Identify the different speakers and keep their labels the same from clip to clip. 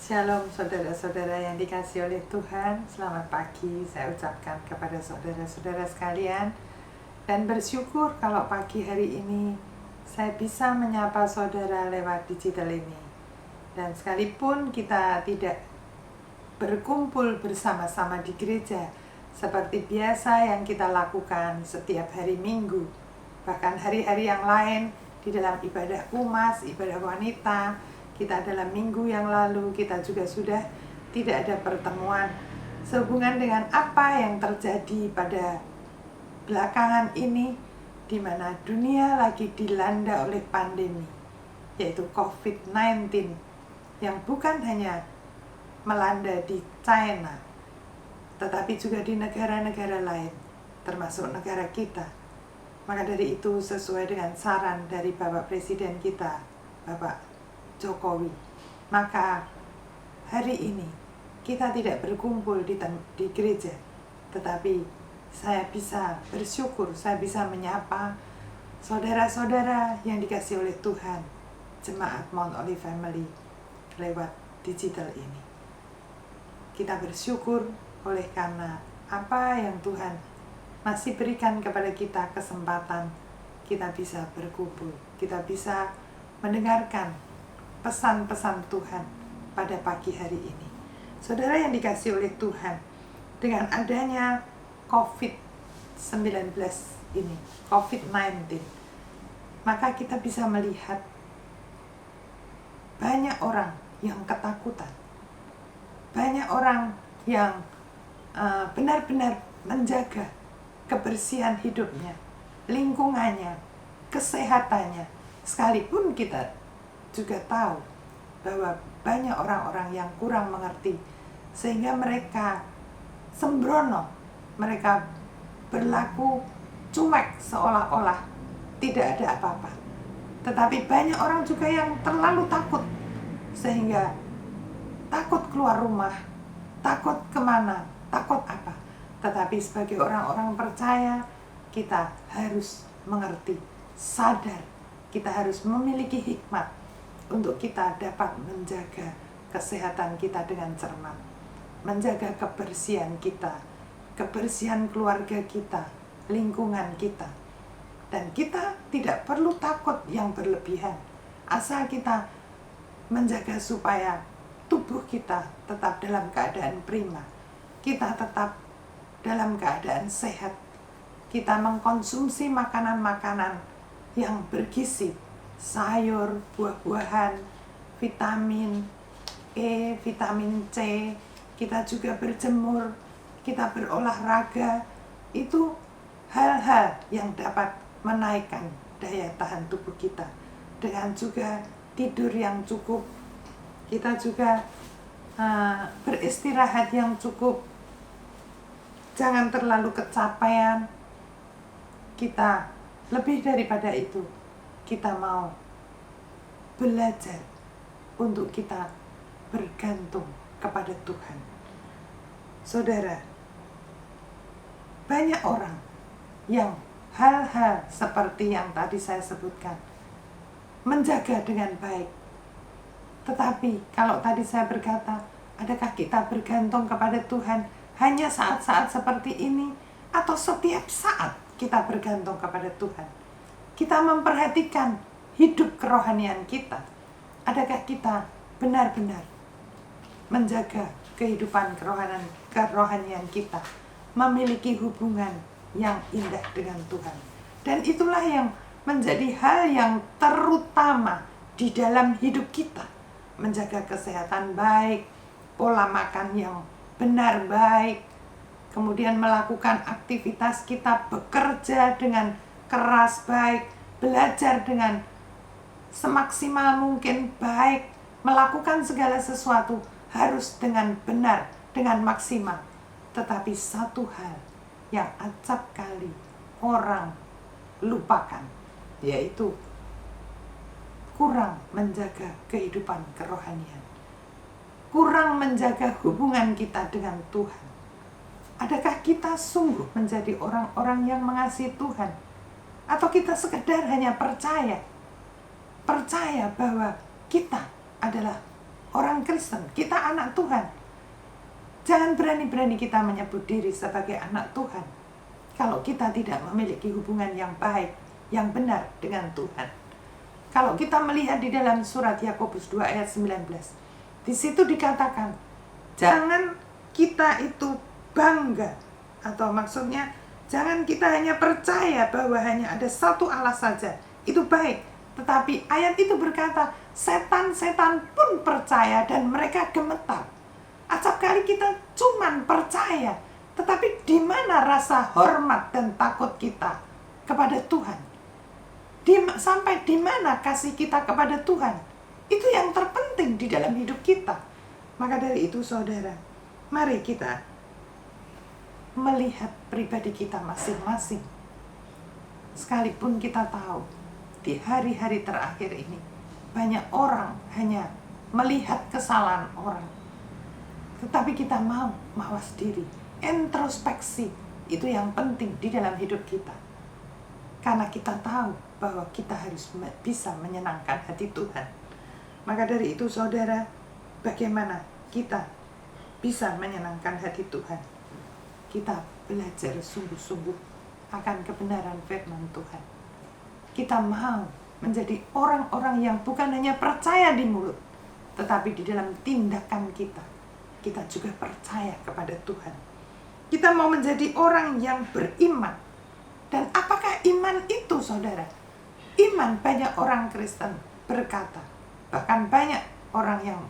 Speaker 1: Shalom saudara-saudara yang dikasihi oleh Tuhan. Selamat pagi saya ucapkan kepada saudara-saudara sekalian. Dan bersyukur kalau pagi hari ini saya bisa menyapa saudara lewat digital ini. Dan sekalipun kita tidak berkumpul bersama-sama di gereja seperti biasa yang kita lakukan setiap hari Minggu, bahkan hari-hari yang lain di dalam ibadah umas, ibadah wanita, kita dalam minggu yang lalu kita juga sudah tidak ada pertemuan sehubungan dengan apa yang terjadi pada belakangan ini, di mana dunia lagi dilanda oleh pandemi, yaitu COVID-19 yang bukan hanya melanda di China, tetapi juga di negara-negara lain, termasuk negara kita. Maka dari itu, sesuai dengan saran dari Bapak Presiden kita, Bapak Jokowi, maka hari ini kita tidak berkumpul di gereja, tetapi saya bisa bersyukur, saya bisa menyapa saudara-saudara yang dikasihi oleh Tuhan, jemaat Mount Olive Family lewat digital ini. Kita bersyukur oleh karena apa yang Tuhan masih berikan kepada kita kesempatan, kita bisa berkumpul, kita bisa mendengarkan pesan-pesan Tuhan pada pagi hari ini. Saudara yang dikasihi oleh Tuhan, dengan adanya COVID-19 ini, COVID-19, maka kita bisa melihat banyak orang yang ketakutan, banyak orang yang benar-benar menjaga kebersihan hidupnya, lingkungannya, kesehatannya, sekalipun kita juga tahu bahwa banyak orang-orang yang kurang mengerti sehingga mereka sembrono, mereka berlaku cuek seolah-olah tidak ada apa-apa. Tetapi banyak orang juga yang terlalu takut sehingga takut keluar rumah, takut kemana, takut apa. Tetapi sebagai orang-orang percaya, kita harus mengerti, sadar, kita harus memiliki hikmat untuk kita dapat menjaga kesehatan kita dengan cermat, menjaga kebersihan kita, kebersihan keluarga kita, lingkungan kita. Dan kita tidak perlu takut yang berlebihan, asal kita menjaga supaya tubuh kita tetap dalam keadaan prima, kita tetap dalam keadaan sehat, kita mengkonsumsi makanan-makanan yang bergizi, sayur, buah-buahan, vitamin E, vitamin C, kita juga berjemur, kita berolahraga. Itu hal-hal yang dapat menaikkan daya tahan tubuh kita. Dengan juga tidur yang cukup, kita juga beristirahat yang cukup, jangan terlalu kecapean. Kita lebih daripada itu, kita mau belajar untuk kita bergantung kepada Tuhan. Saudara, banyak orang yang hal-hal seperti yang tadi saya sebutkan menjaga dengan baik. Tetapi kalau tadi saya berkata, adakah kita bergantung kepada Tuhan hanya saat-saat seperti ini, atau setiap saat kita bergantung kepada Tuhan? Kita memperhatikan hidup kerohanian kita. Adakah kita benar-benar menjaga kehidupan kerohanian kita, memiliki hubungan yang indah dengan Tuhan? Dan itulah yang menjadi hal yang terutama di dalam hidup kita. Menjaga kesehatan baik, pola makan yang benar baik, kemudian melakukan aktivitas kita, bekerja dengan keras baik, belajar dengan semaksimal mungkin baik, melakukan segala sesuatu harus dengan benar, dengan maksimal. Tetapi satu hal yang acap kali orang lupakan, yaitu kurang menjaga kehidupan kerohanian, kurang menjaga hubungan kita dengan Tuhan. Adakah kita sungguh menjadi orang-orang yang mengasihi Tuhan? Atau kita sekedar hanya percaya bahwa kita adalah orang Kristen, kita anak Tuhan. Jangan berani-berani kita menyebut diri sebagai anak Tuhan kalau kita tidak memiliki hubungan yang baik, yang benar dengan Tuhan. Kalau kita melihat di dalam surat Yakobus 2 ayat 19, di situ dikatakan, jangan kita itu bangga, atau maksudnya jangan kita hanya percaya bahwa hanya ada satu Allah saja, itu baik. Tetapi ayat itu berkata, setan-setan pun percaya dan mereka gemetar. Acap kali kita cuman percaya, tetapi di mana rasa hormat dan takut kita kepada Tuhan? Sampai di mana kasih kita kepada Tuhan? Itu yang terpenting di dalam hidup kita. Maka dari itu saudara, mari kita melihat pribadi kita masing-masing. Sekalipun kita tahu di hari-hari terakhir ini banyak orang hanya melihat kesalahan orang, tetapi kita mau mawas diri, introspeksi. Itu yang penting di dalam hidup kita, karena kita tahu bahwa kita harus bisa menyenangkan hati Tuhan. Maka dari itu saudara, bagaimana kita bisa menyenangkan hati Tuhan? Kita belajar sungguh-sungguh akan kebenaran firman Tuhan. Kita mau menjadi orang-orang yang bukan hanya percaya di mulut, tetapi di dalam tindakan kita juga percaya kepada Tuhan. Kita mau menjadi orang yang beriman. Dan apakah iman itu, saudara? Iman, banyak orang Kristen berkata, bahkan banyak orang yang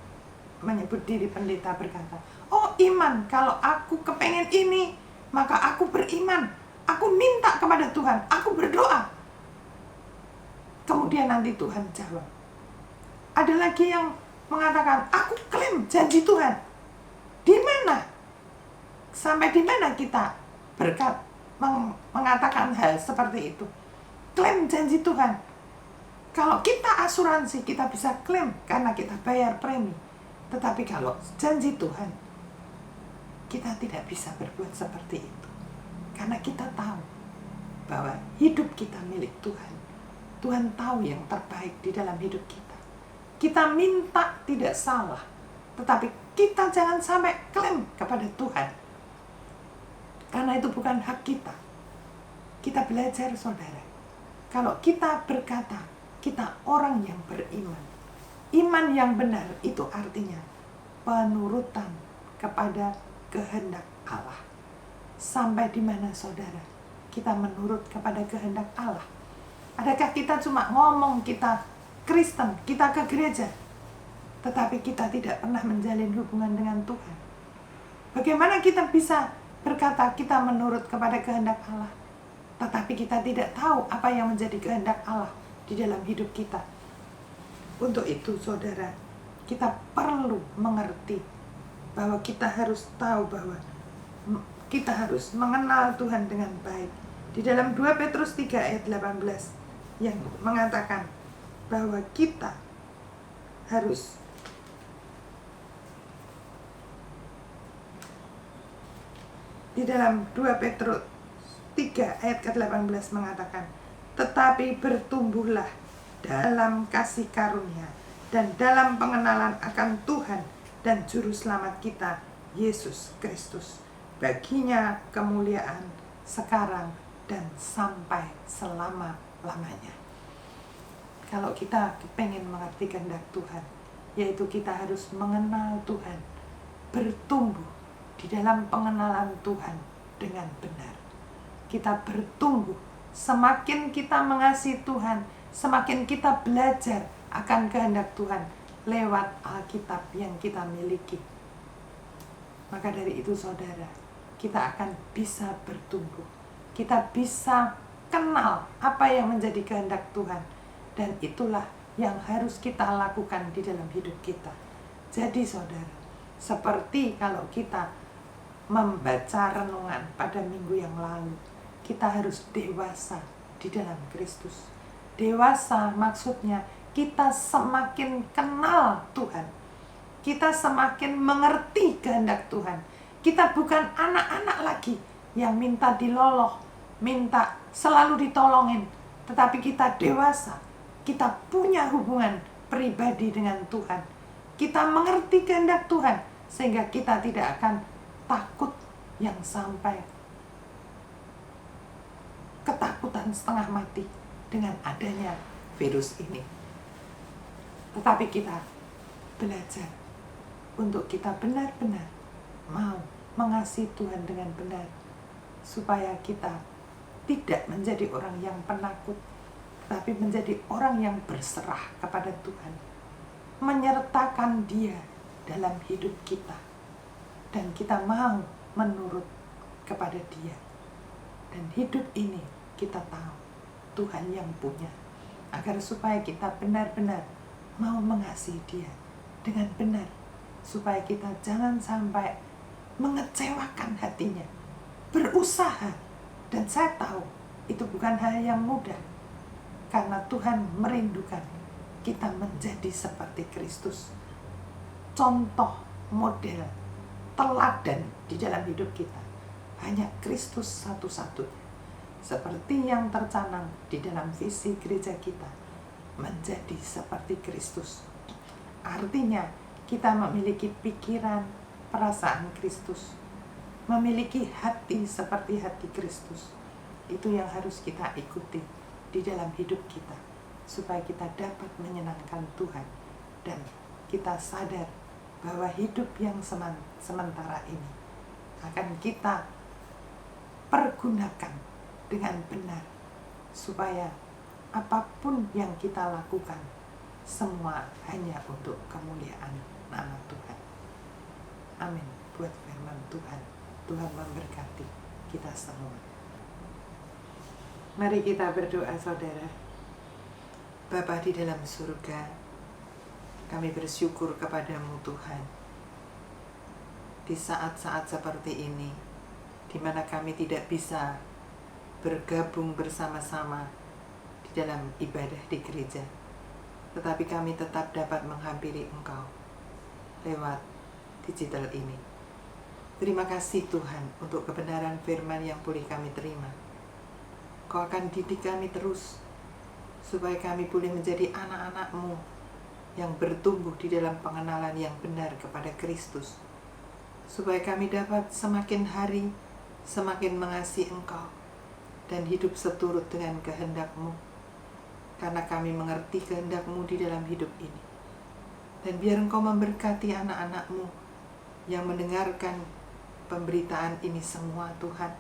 Speaker 1: menyebut diri pendeta berkata, oh iman, kalau aku kepengen ini, maka aku beriman. Aku minta kepada Tuhan, aku berdoa. Kemudian nanti Tuhan jawab. Ada lagi yang mengatakan, aku klaim janji Tuhan. Di mana? Sampai di mana kita mengatakan hal seperti itu? Klaim janji Tuhan. Kalau kita asuransi, kita bisa klaim karena kita bayar premi. Tetapi kalau janji Tuhan, kita tidak bisa berbuat seperti itu. Karena kita tahu bahwa hidup kita milik Tuhan. Tuhan tahu yang terbaik di dalam hidup kita. Kita minta tidak salah, tetapi kita jangan sampai klaim kepada Tuhan. Karena itu bukan hak kita. Kita belajar, saudara. Kalau kita berkata, kita orang yang beriman. Iman yang benar itu artinya penurutan kepada kehendak Allah. Sampai di mana, saudara, kita menurut kepada kehendak Allah? Adakah kita cuma ngomong kita Kristen, kita ke gereja, tetapi kita tidak pernah menjalin hubungan dengan Tuhan? Bagaimana kita bisa berkata kita menurut kepada kehendak Allah, tetapi kita tidak tahu apa yang menjadi kehendak Allah di dalam hidup kita? Untuk itu, saudara, kita perlu mengerti bahwa kita harus tahu bahwa kita harus mengenal Tuhan dengan baik. Di dalam 2 Petrus 3 ayat 18 yang mengatakan bahwa kita harus di dalam 2 Petrus 3 ayat ke-18 mengatakan, tetapi bertumbuhlah dalam kasih karunia dan dalam pengenalan akan Tuhan dan Juru Selamat kita, Yesus Kristus. Baginya kemuliaan sekarang dan sampai selama-lamanya. Kalau kita pengen mengerti kehendak Tuhan, yaitu kita harus mengenal Tuhan, bertumbuh di dalam pengenalan Tuhan dengan benar. Kita bertumbuh, semakin kita mengasihi Tuhan, semakin kita belajar akan kehendak Tuhan lewat Alkitab yang kita miliki. Maka dari itu, saudara, kita akan bisa bertumbuh. Kita bisa kenal apa yang menjadi kehendak Tuhan. Dan itulah yang harus kita lakukan di dalam hidup kita. Jadi, saudara, seperti kalau kita membaca renungan pada minggu yang lalu, kita harus dewasa di dalam Kristus. Dewasa maksudnya kita semakin kenal Tuhan. Kita semakin mengerti kehendak Tuhan. Kita bukan anak-anak lagi yang minta diloloh, minta selalu ditolongin. Tetapi kita dewasa. Kita punya hubungan pribadi dengan Tuhan. Kita mengerti kehendak Tuhan, sehingga kita tidak akan takut yang sampai ketakutan setengah mati dengan adanya virus ini. Tetapi kita belajar untuk kita benar-benar mau mengasihi Tuhan dengan benar, supaya kita tidak menjadi orang yang penakut, tapi menjadi orang yang berserah kepada Tuhan, menyertakan Dia dalam hidup kita, dan kita mau menurut kepada Dia. Dan hidup ini kita tahu Tuhan yang punya, agar supaya kita benar-benar mau mengasihi Dia dengan benar, supaya kita jangan sampai mengecewakan hatinya, berusaha. Dan saya tahu itu bukan hal yang mudah, karena Tuhan merindukan kita menjadi seperti Kristus, contoh, model, teladan di dalam hidup kita. Hanya Kristus satu-satunya, seperti yang tercanang di dalam visi gereja kita, menjadi seperti Kristus. Artinya kita memiliki pikiran, perasaan Kristus, memiliki hati seperti hati Kristus. Itu yang harus kita ikuti di dalam hidup kita, supaya kita dapat menyenangkan Tuhan, dan kita sadar bahwa hidup yang sementara ini akan kita pergunakan dengan benar, supaya apapun yang kita lakukan semua hanya untuk kemuliaan nama Tuhan. Amin. Buat firman Tuhan, Tuhan memberkati kita semua. Mari kita berdoa, saudara. Bapa di dalam surga, kami bersyukur kepadamu Tuhan, di saat-saat seperti ini, di mana kami tidak bisa bergabung bersama-sama di dalam ibadah di gereja, tetapi kami tetap dapat menghampiri Engkau lewat digital ini. Terima kasih Tuhan untuk kebenaran firman yang boleh kami terima. Kau akan didik kami terus, supaya kami boleh menjadi anak-anak-Mu yang bertumbuh di dalam pengenalan yang benar kepada Kristus, supaya kami dapat semakin hari semakin mengasihi Engkau dan hidup seturut dengan kehendak-Mu, karena kami mengerti kehendak-Mu di dalam hidup ini. Dan biar Engkau memberkati anak-anak-Mu yang mendengarkan pemberitaan ini semua, Tuhan.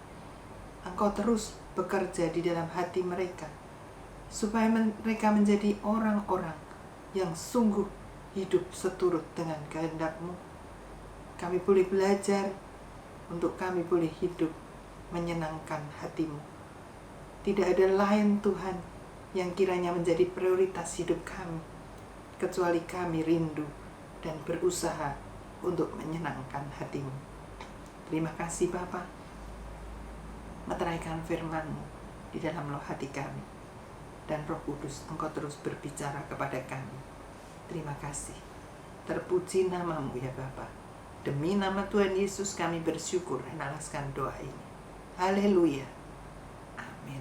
Speaker 1: Engkau terus bekerja di dalam hati mereka, supaya mereka menjadi orang-orang yang sungguh hidup seturut dengan kehendak-Mu. Kami boleh belajar untuk kami boleh hidup menyenangkan hati-Mu. Tidak ada lain Tuhan yang kiranya menjadi prioritas hidup kami, kecuali kami rindu dan berusaha untuk menyenangkan hati-Mu. Terima kasih Bapa. Meteraikan firman-Mu di dalam loh hati kami, dan Roh Kudus Engkau terus berbicara kepada kami. Terima kasih. Terpuji nama-Mu ya Bapa. Demi nama Tuhan Yesus kami bersyukur dan alaskan doa ini. Haleluya. Amin.